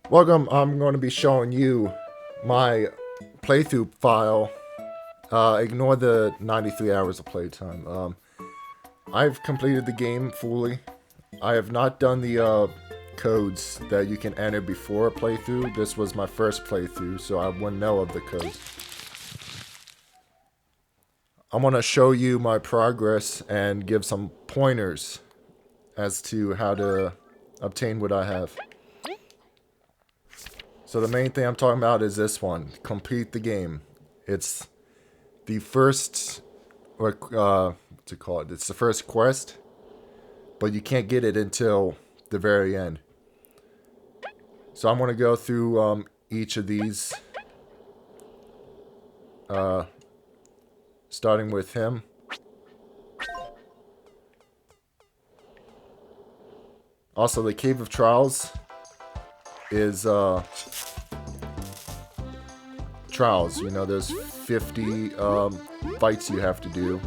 Welcome, I'm going to be showing you my playthrough file. Ignore the 93 hours of playtime. I've completed the game fully. I have not done the codes that you can enter before a playthrough. This was my first playthrough, so I wouldn't know of the codes. I'm going to show you my progress and give some pointers as to how to obtain what I have. So the main thing I'm talking about is this one. Complete the game. It's the first, what's it called? It's the first quest, but you can't get it until the very end. So I'm going to go through each of these, starting with him. Also, the Cave of Trials is trials. You know, there's 50 fights you have to do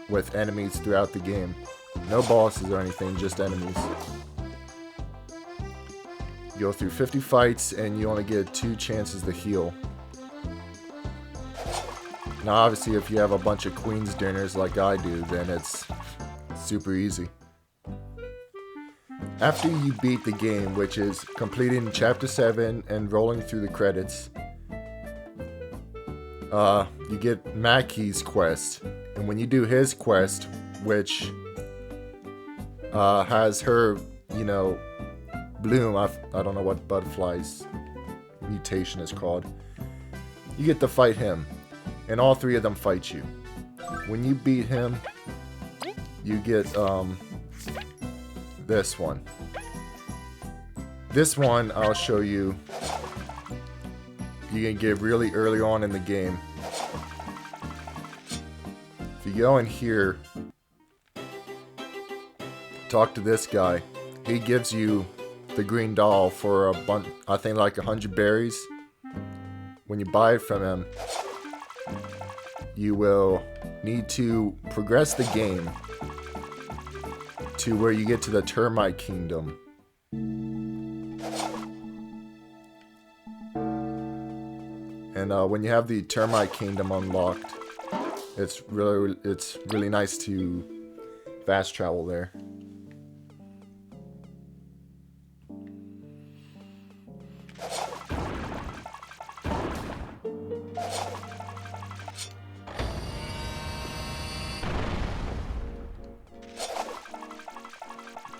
with enemies throughout the game. No bosses or anything, just enemies. You go through 50 fights and you only get 2 chances to heal. Now obviously if you have a bunch of Queen's dinners like I do, then it's super easy. After you beat the game, which is completing Chapter 7 and rolling through the credits, you get Mackey's quest. And when you do his quest, which has her, you know, bloom, I don't know what butterfly's mutation is called, you get to fight him. And all 3 of them fight you. When you beat him, you get this one. This one I'll show you. You can get really early on in the game. If you go in here, talk to this guy. He gives you the green doll for a bunch, I think like 100 berries. When you buy it from him, you will need to progress the game to where you get to the Termite Kingdom. And when you have the Termite Kingdom unlocked, it's really nice to fast travel there.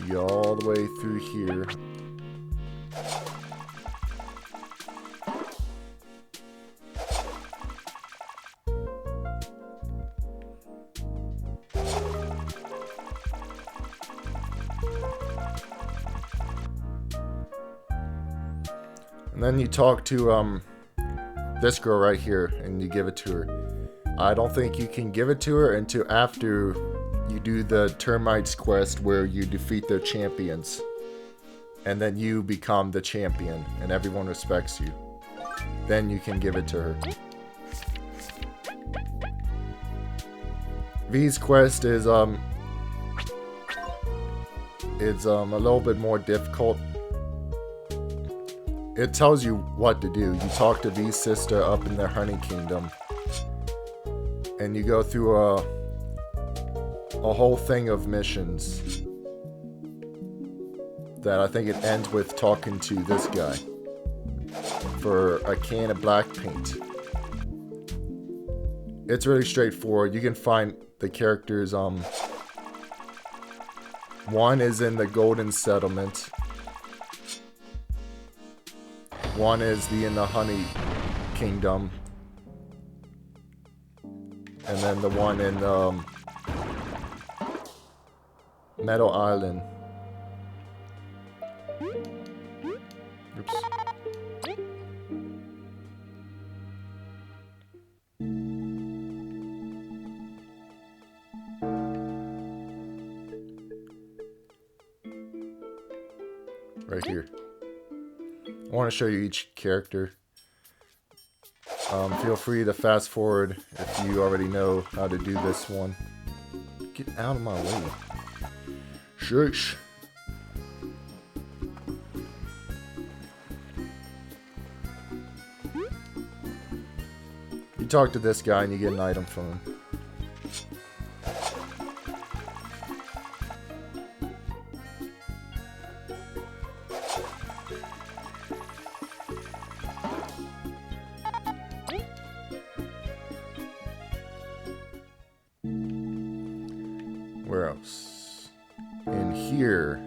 You all the way through here. And then you talk to this girl right here and you give it to her. I don't think you can give it to her until after you do the Termites quest where you defeat their champions. And then you become the champion and everyone respects you. Then you can give it to her. V's quest is it's a little bit more difficult. It tells you what to do. You talk to V's sister up in their honey kingdom. And you go through a whole thing of missions that I think it ends with talking to this guy for a can of black paint. It's really straightforward. You can find the characters. One is in the Golden Settlement. One is in the Honey Kingdom. And then the one in Meadow Island. Oops. Right here. I want to show you each character. Feel free to fast forward if you already know how to do this one. Get out of my way. Shush. talk to this guy and you get an item from him. Where else? In here.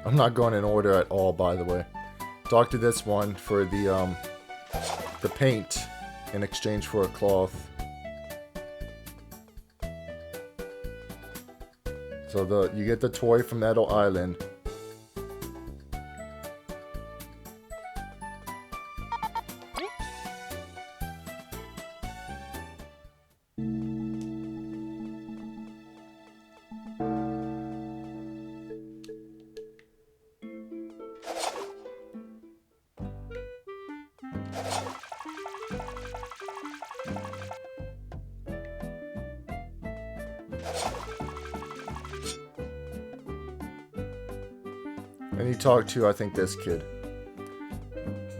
I'm not going in order at all, by the way. Talk to this one for the paint in exchange for a cloth. So you get the toy from Nettle Island. And you talk to, I think, this kid.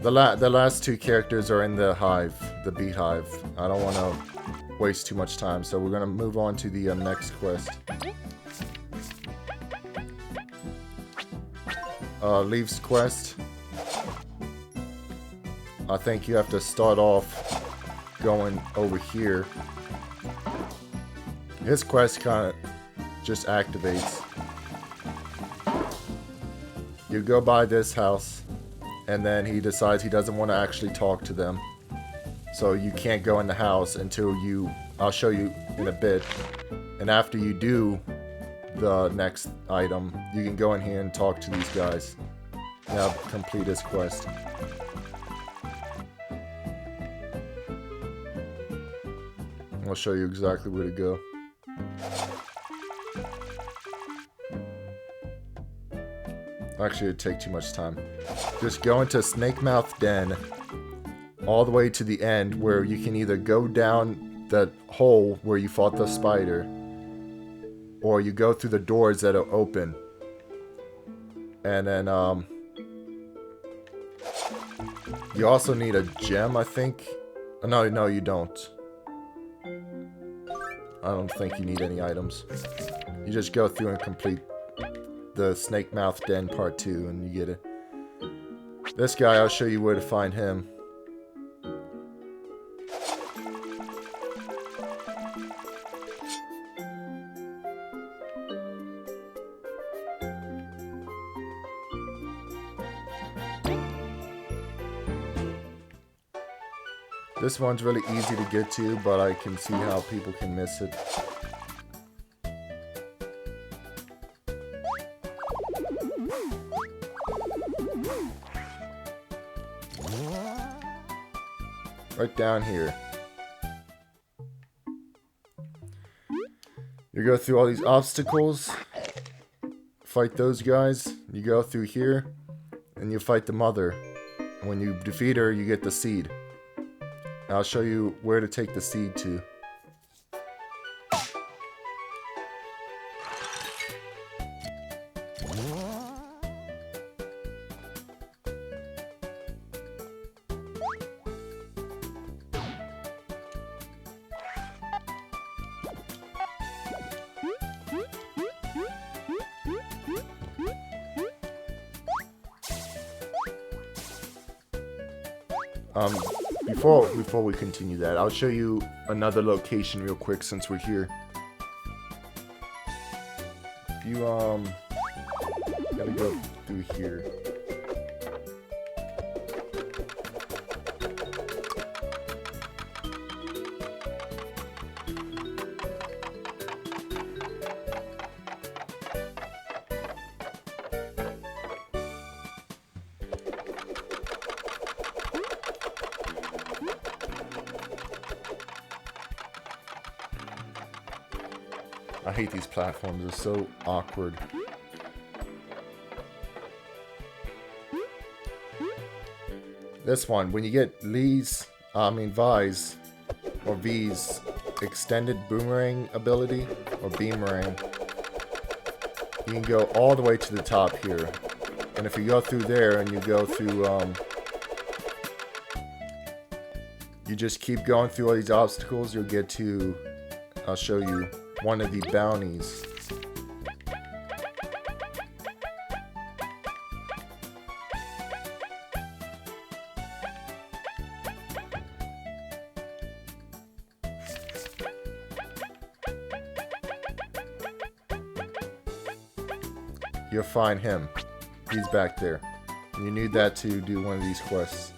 The last two characters are in the hive, the beehive. I don't want to waste too much time, so we're going to move on to the next quest. Leaves quest. I think you have to start off going over here. His quest kind of just activates. You go by this house, and then he decides he doesn't want to actually talk to them. So you can't go in the house until I'll show you in a bit. And after you do the next item, you can go in here and talk to these guys. Now complete his quest. I'll show you exactly where to go. Actually, it'd take too much time. Just go into Snake Mouth Den all the way to the end, where you can either go down that hole where you fought the spider, or you go through the doors that are open. And then you also need a gem, I think. No, you don't. I don't think you need any items. You just go through and complete the Snake Mouth Den Part 2 and you get it. This guy, I'll show you where to find him. This one's really easy to get to, but I can see how people can miss it. Right down here. You go through all these obstacles, fight those guys, you go through here, and you fight the mother. And when you defeat her, you get the seed. And I'll show you where to take the seed to. Before we continue that, I'll show you another location real quick since we're here. You gotta go through here. I hate these platforms, they're so awkward. This one, when you get Vi's or V's extended boomerang ability, or beamerang, you can go all the way to the top here. And if you go through there and you go through, you just keep going through all these obstacles, you'll get to, I'll show you, one of the bounties. You'll find him. He's back there. And you need that to do one of these quests.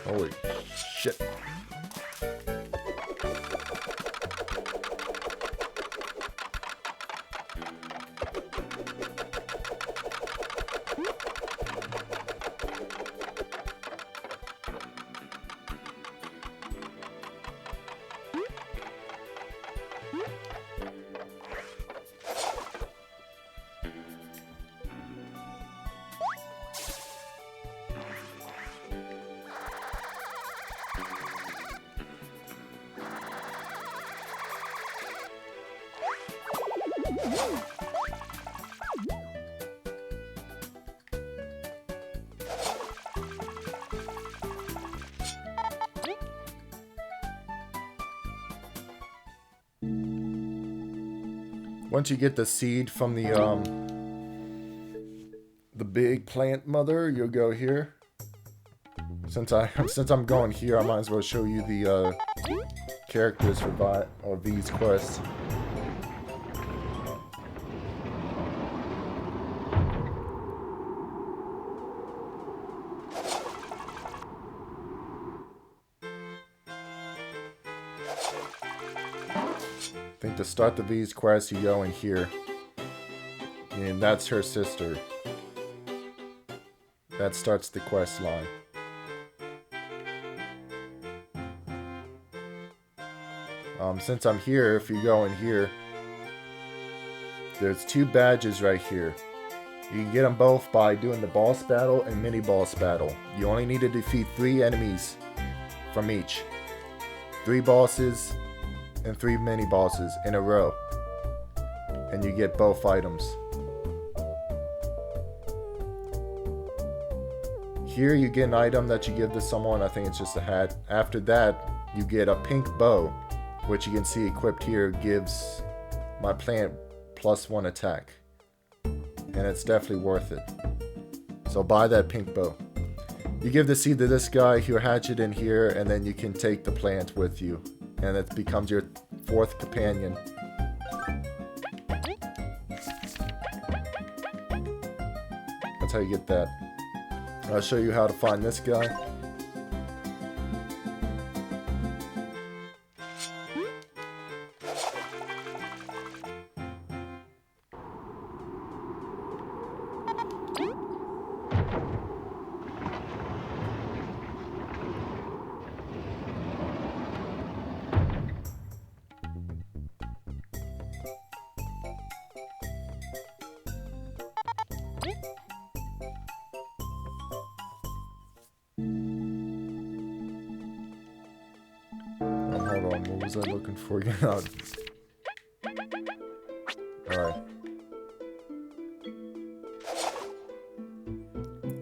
Holy shit. Once you get the seed from the big plant mother, you'll go here. Since I'm going here, I might as well show you the characters for V's quest. I think to start the V's quest, you go in here. And that's her sister. That starts the quest line. Since I'm here, if you go in here, there's 2 badges right here. You can get them both by doing the boss battle and mini boss battle. You only need to defeat 3 enemies from each. 3 bosses and 3 mini bosses in a row. And you get both items. Here you get an item that you give to someone. I think it's just a hat. After that, you get a pink bow, which you can see equipped here, gives my plant +1 attack. And it's definitely worth it. So buy that pink bow. You give the seed to this guy, he'll hatch it in here, and then you can take the plant with you. And it becomes your 4th companion. That's how you get that. I'll show you how to find this guy. Hold on, what was I looking for again? Alright.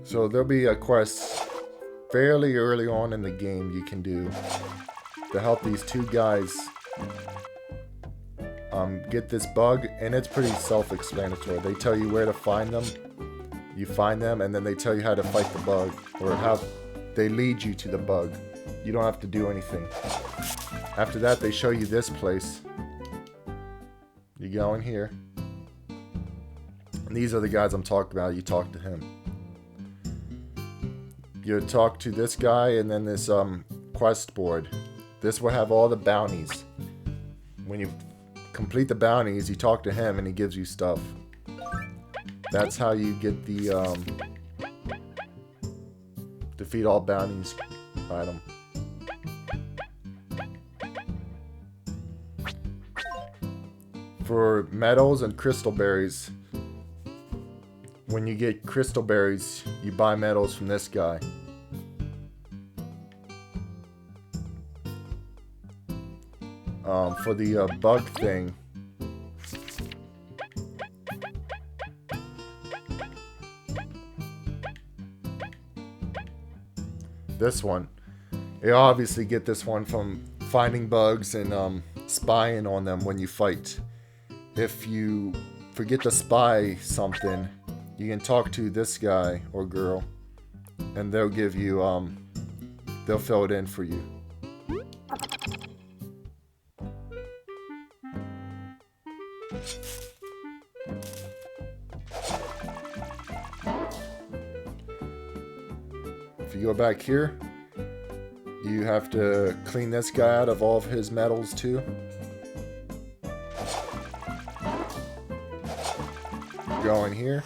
So there'll be a quest fairly early on in the game you can do to help these 2 guys get this bug, and it's pretty self-explanatory. They tell you where to find them, you find them, and then they tell you how to fight the bug, or how they lead you to the bug. You don't have to do anything. After that, they show you this place. You go in here. And these are the guys I'm talking about. You talk to him. You talk to this guy, and then this quest board. This will have all the bounties. When you complete the bounties, you talk to him, and he gives you stuff. That's how you get the defeat all bounties item. For medals and crystal berries, when you get crystal berries, you buy medals from this guy. For the bug thing, this one, you obviously get this one from finding bugs and spying on them when you fight. If you forget to spy something, you can talk to this guy or girl, and they'll give you, they'll fill it in for you. If you go back here, you have to clean this guy out of all of his medals too. Go in here.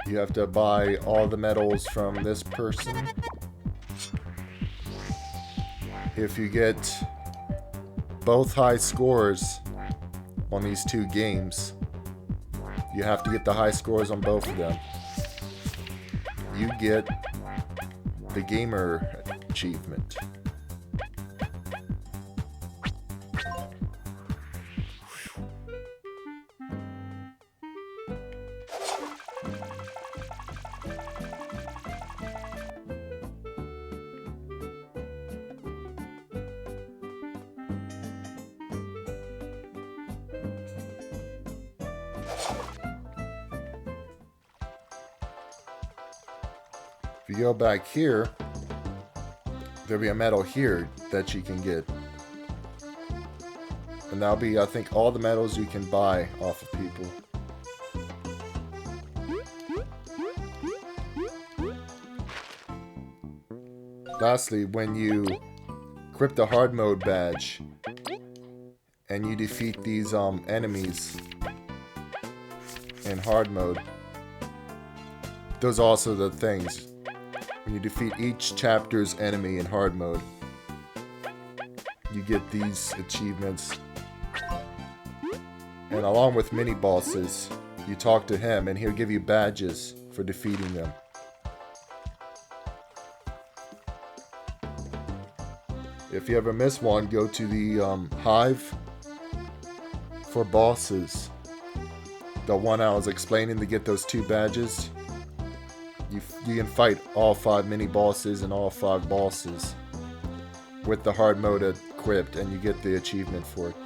You have to buy all the medals from this person. If you get both high scores on these two games, you have to get the high scores on both of them. You get the gamer achievement. If you go back here, there'll be a medal here that you can get. And that'll be, I think, all the medals you can buy off of people. Lastly, when you equip the hard mode badge and you defeat these enemies in hard mode, those are also the things. When you defeat each chapter's enemy in hard mode, you get these achievements. And along with mini bosses, you talk to him and he'll give you badges for defeating them. If you ever miss one, go to the hive for bosses. The one I was explaining to get those 2 badges. You can fight all 5 mini bosses and all 5 bosses with the hard mode equipped, and you get the achievement for it.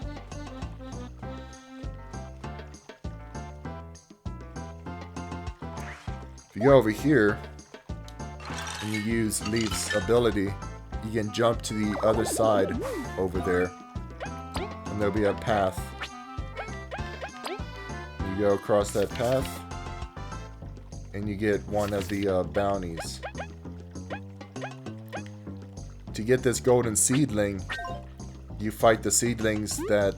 If you go over here and you use Leaf's ability, you can jump to the other side over there, and there'll be a path. You go across that path, and you get one of the bounties. To get this golden seedling, you fight the seedlings that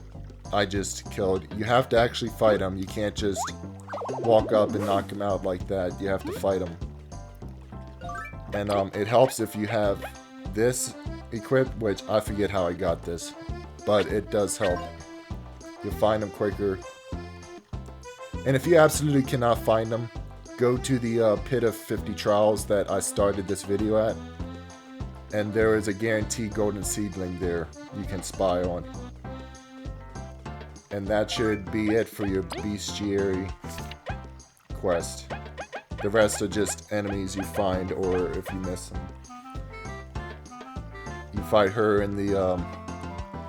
I just killed. You have to actually fight them. You can't just walk up and knock them out like that. You have to fight them. And it helps if you have this equipped, which I forget how I got this, but it does help. You'll find them quicker. And if you absolutely cannot find them, go to the pit of 50 trials that I started this video at, and there is a guaranteed golden seedling there you can spy on. And that should be it for your Bestiary quest. The rest are just enemies you find, or if you miss them. You fight her in the,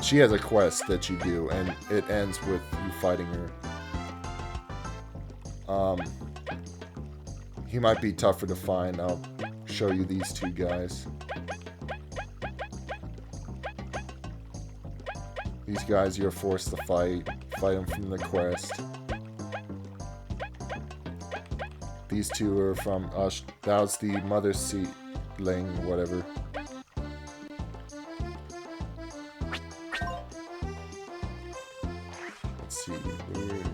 she has a quest that you do, and it ends with you fighting her. He might be tougher to find. I'll show you these 2 guys. These guys you're forced to fight. Fight them from the quest. These 2 are from, that was the mother seedling, whatever. Let's see, where's...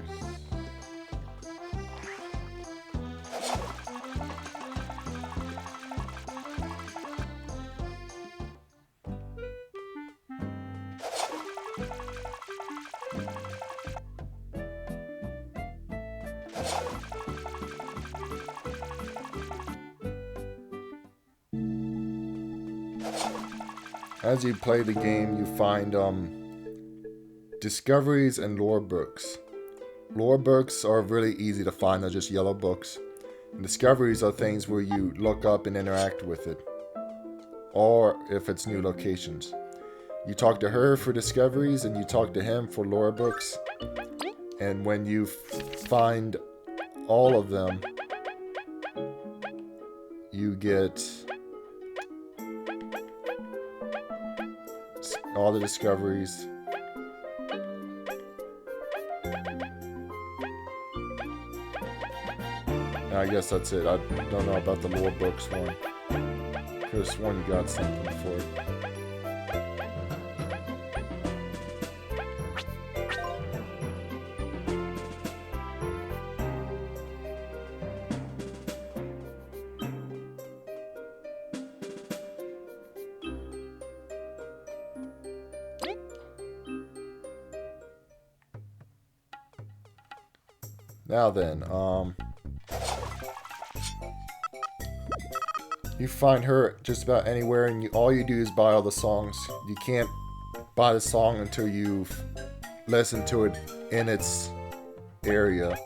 as you play the game, you find discoveries and lore books. Lore books are really easy to find. They're just yellow books. And discoveries are things where you look up and interact with it, or if it's new locations. You talk to her for discoveries, and you talk to him for lore books. And when you find all of them, you get all the discoveries. And I guess that's it. I don't know about the lore books one. Could have sworn you got something for it. Now then, you find her just about anywhere, and all you do is buy all the songs. You can't buy the song until you've listened to it in its area.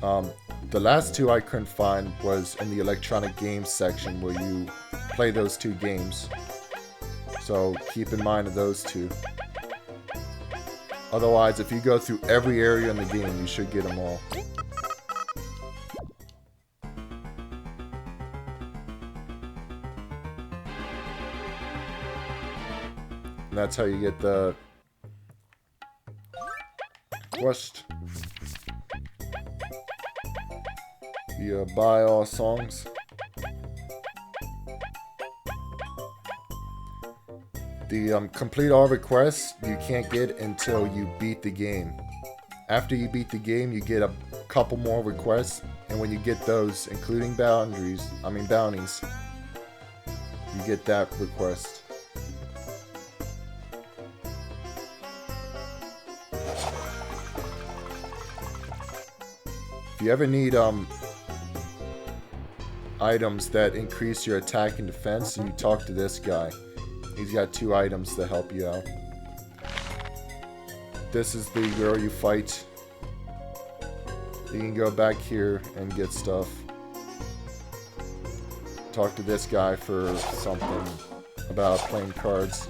The last two I couldn't find was in the electronic games section where you play those two games. So keep in mind of those two. Otherwise, if you go through every area in the game, you should get them all. And that's how you get the quest. You buy all songs. The complete all requests you can't get until you beat the game. After you beat the game, you get a couple more requests, and when you get those, including bounties, you get that request. If you ever need items that increase your attack and defense, you talk to this guy. He's got 2 items to help you out. This is the girl you fight. You can go back here and get stuff. Talk to this guy for something about playing cards.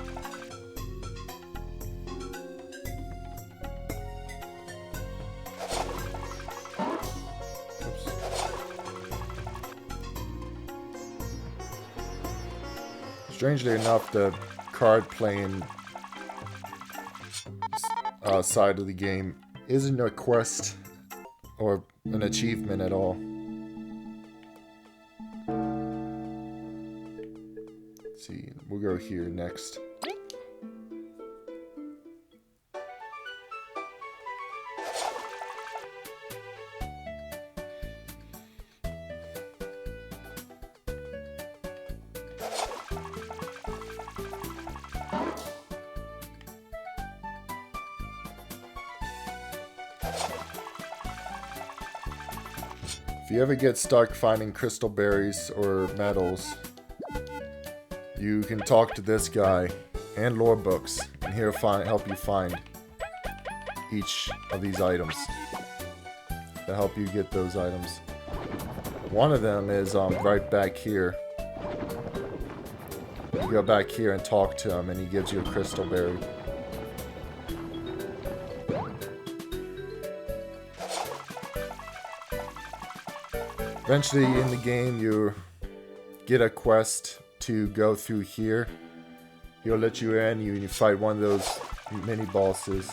Strangely enough, the card playing side of the game isn't a quest or an achievement at all. Let's see, we'll go here next. If you ever get stuck finding crystal berries or metals, you can talk to this guy and lore books, and he'll help you find each of these items to help you get those items. One of them is right back here. You go back here and talk to him, and he gives you a crystal berry. Eventually in the game you get a quest to go through here. He'll let you in, you fight one of those mini bosses.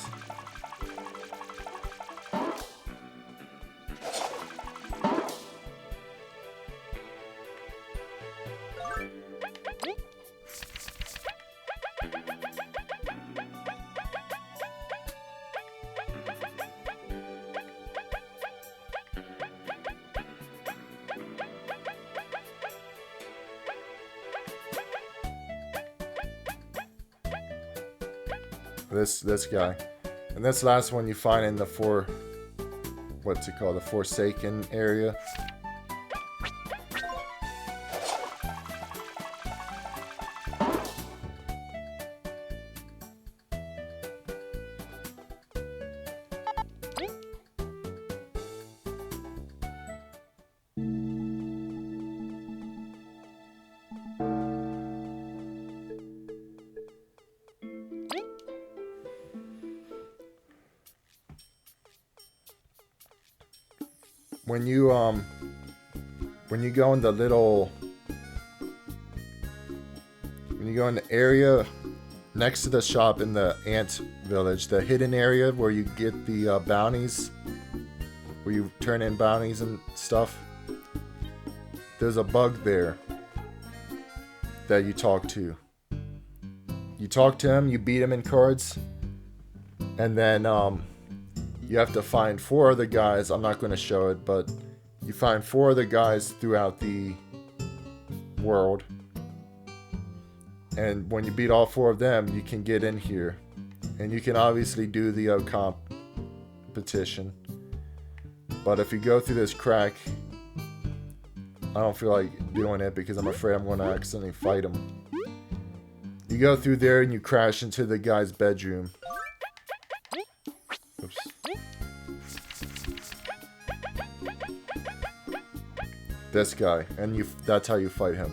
This guy. And this last one you find in the the Forsaken area. when you go in the little, when you go in the area next to the shop in the ant village, the hidden area where you get the bounties, where you turn in bounties and stuff, there's a bug there that you talk to. You talk to him, you beat him in cards, and then you have to find 4 other guys. I'm not going to show it, but you find 4 other guys throughout the world. And when you beat all 4 of them, you can get in here. And you can obviously do the competition. But if you go through this crack, I don't feel like doing it because I'm afraid I'm going to accidentally fight him. You go through there and you crash into the guy's bedroom. Oops. This guy, and that's how you fight him.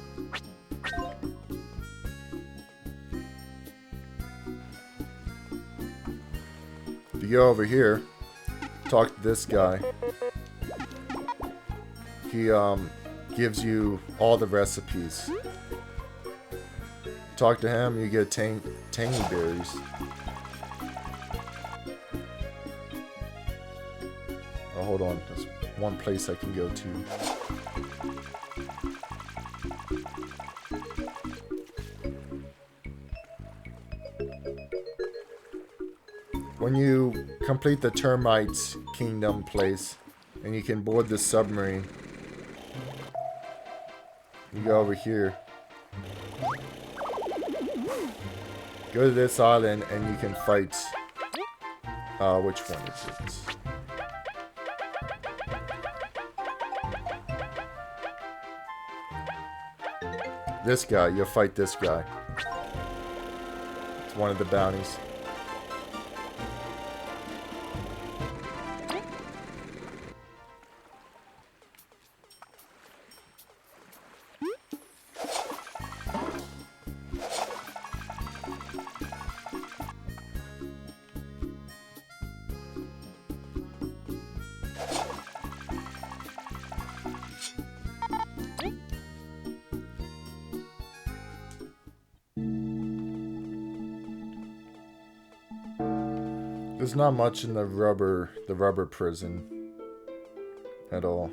If you go over here, talk to this guy. He gives you all the recipes. Talk to him, you get tangy berries. Oh, hold on, there's one place I can go to. When you complete the Termites Kingdom place, and you can board the submarine, you go over here. Go to this island, and you can fight. Which one is it? This guy. You'll fight this guy. It's one of the bounties. There's not much in the rubber prison at all.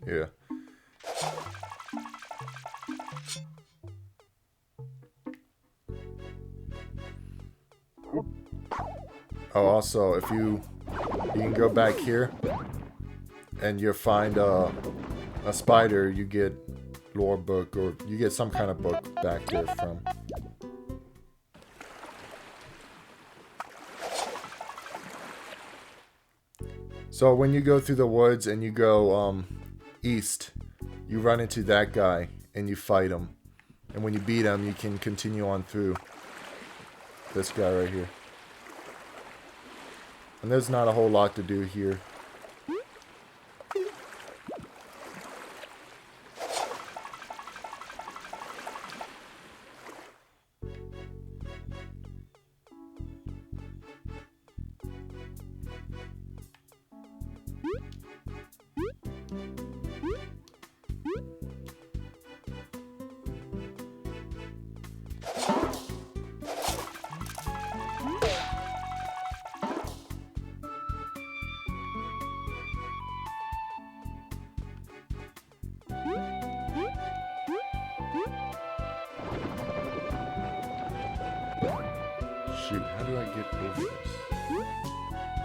Yeah. Oh, also, if you can go back here and you find a spider, you get lore book, or you get some kind of book back there from. So when you go through the woods and you go east, you run into that guy and you fight him. And when you beat him, you can continue on through this guy right here. And there's not a whole lot to do here. Shoot, how do I get over this?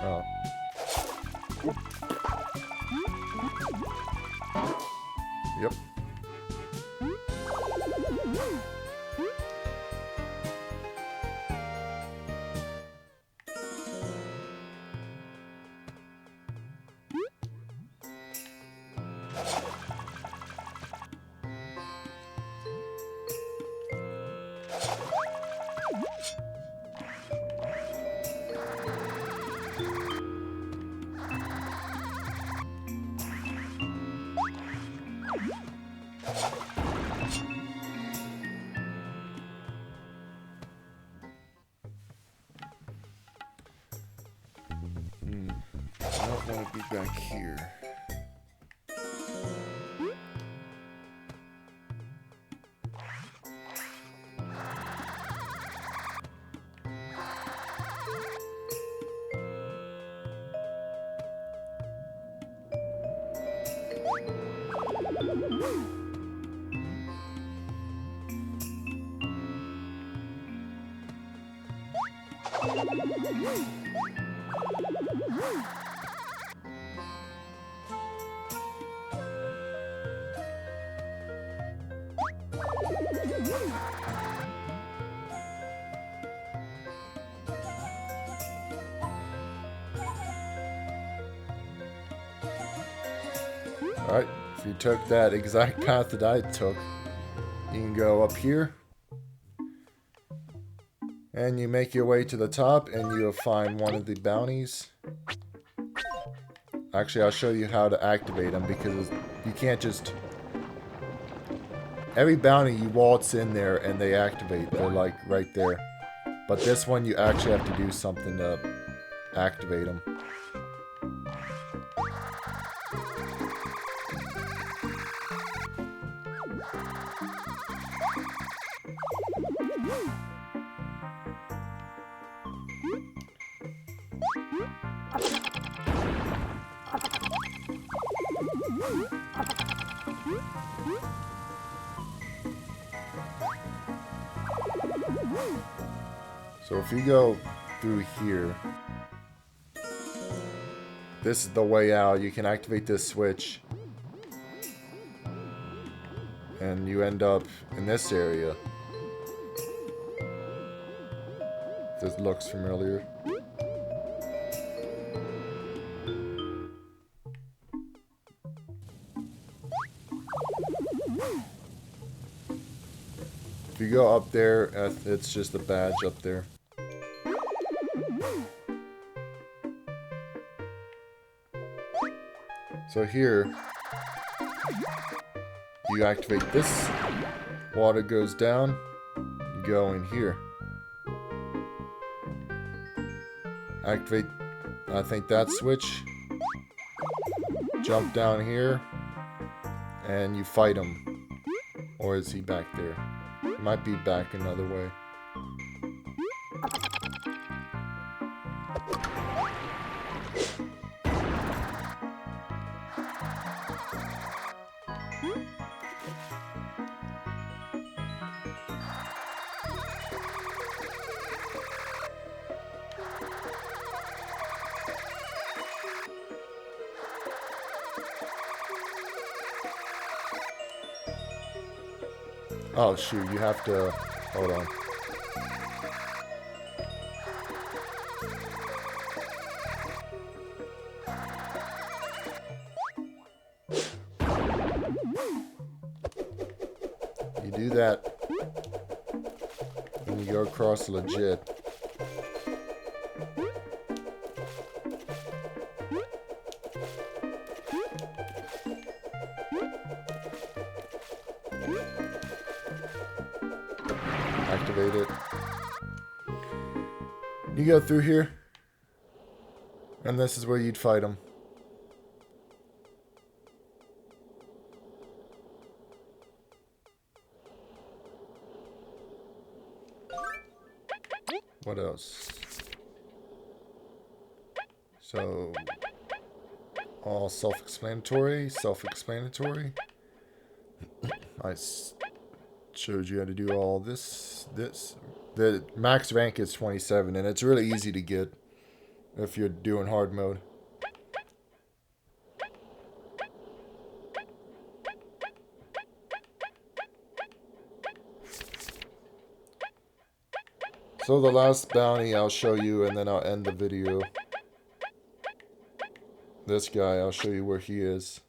Oh. Yep. I don't want to be back here. Alright, if you took that exact path that I took, you can go up here. And you make your way to the top and you'll find one of the bounties. Actually, I'll show you how to activate them because you can't just... Every bounty you waltz in there and they activate. They're like right there. But this one you actually have to do something to activate them. So if you go through here, this is the way out. You can activate this switch and you end up in this area. This looks familiar. If you go up there, it's just a badge up there. So here, you activate this, water goes down, you go in here. Activate, I think that switch, jump down here, and you fight him. Or is he back there? He might be back another way. Oh shoot, you have to... Hold on. You do that, and you go across legit. Activate it. You go through here, and this is where you'd fight them. What else? So, all self-explanatory, self-explanatory. I showed you how to do all this. The max rank is 27, and it's really easy to get if you're doing hard mode. So the last bounty I'll show you, and then I'll end the video. This guy, I'll show you where he is.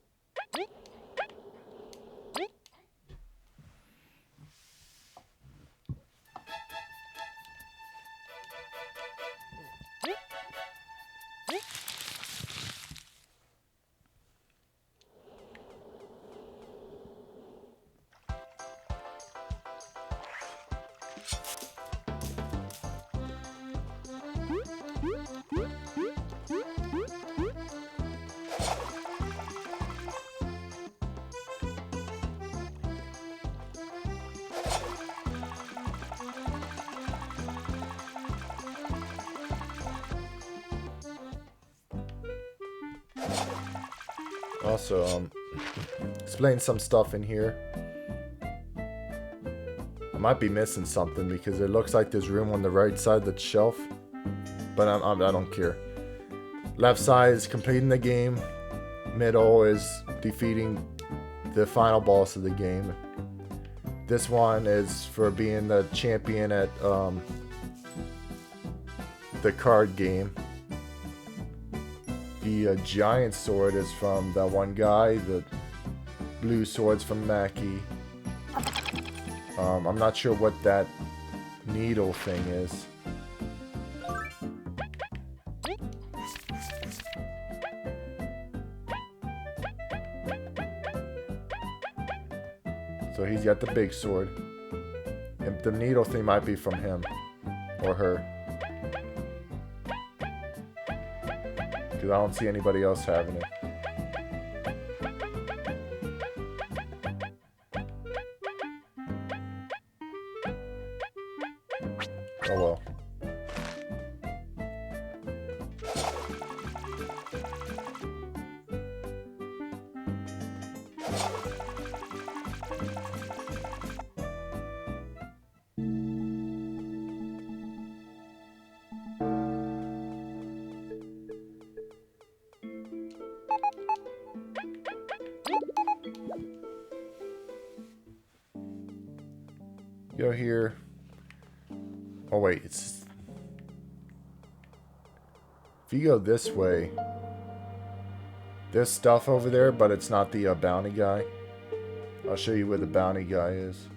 Also, explain some stuff in here. I might be missing something because it looks like there's room on the right side of the shelf, but I don't care. Left side is completing the game. Middle is defeating the final boss of the game. This one is for being the champion at the card game. The giant sword is from that one guy. The blue sword's from Mackie. I'm not sure what that needle thing is. So he's got the big sword. And the needle thing might be from him. Or her. Because I don't see anybody else having it. Oh well. Go here. Oh wait, it's... If you go this way, there's stuff over there, but it's not the bounty guy. I'll show you where the bounty guy is.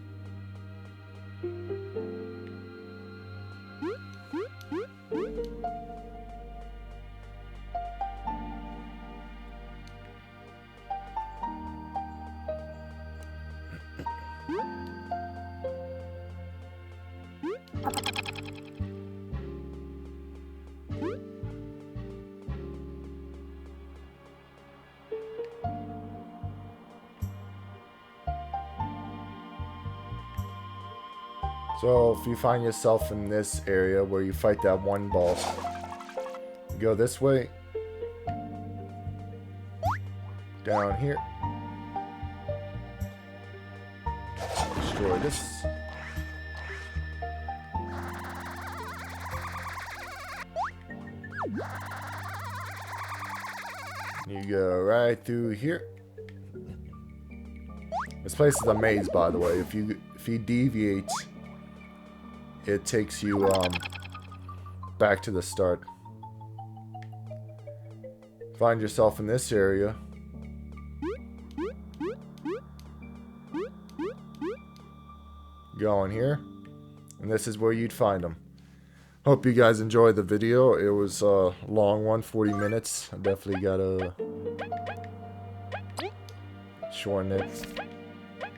So if you find yourself in this area where you fight that one boss, you go this way, down here, destroy this. You go right through here. This place is a maze, by the way. If you deviate, it takes you back to the start. Find yourself in this area. Go in here, and this is where you'd find them. Hope you guys enjoyed the video. It was a long one, 40 minutes. I definitely gotta shorten it.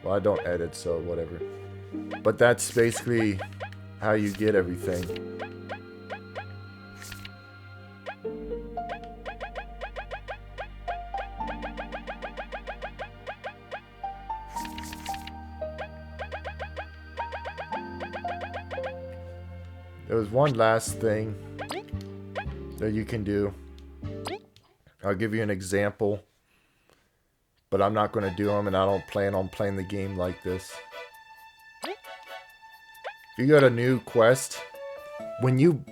Well, I don't edit, so whatever. But that's basically how you get everything. There was one last thing that you can do. I'll give you an example, but I'm not going to do them, and I don't plan on playing the game like this. If you go to new quest, when you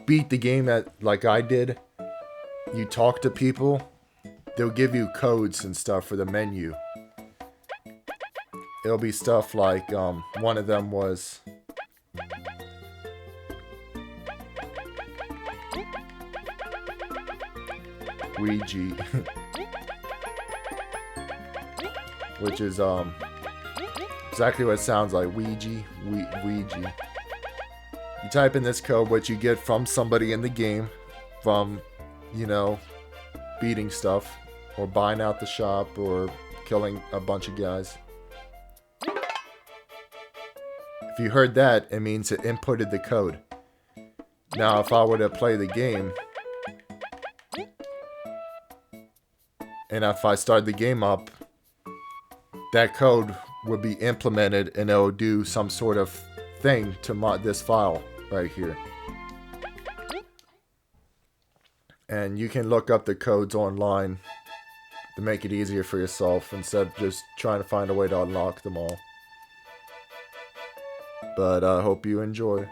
beat the game like I did, you talk to people, they'll give you codes and stuff for the menu. It'll be stuff like, one of them was... Ouija. Which is, exactly what it sounds like. Ouija. Ouija. You type in this code, what you get from somebody in the game, from, you know, beating stuff, or buying out the shop, or killing a bunch of guys. If you heard that, it means it inputted the code. Now, if I were to play the game, and if I start the game up, that code would be implemented, and it will do some sort of thing to this file right here. And you can look up the codes online to make it easier for yourself instead of just trying to find a way to unlock them all. But I hope you enjoy.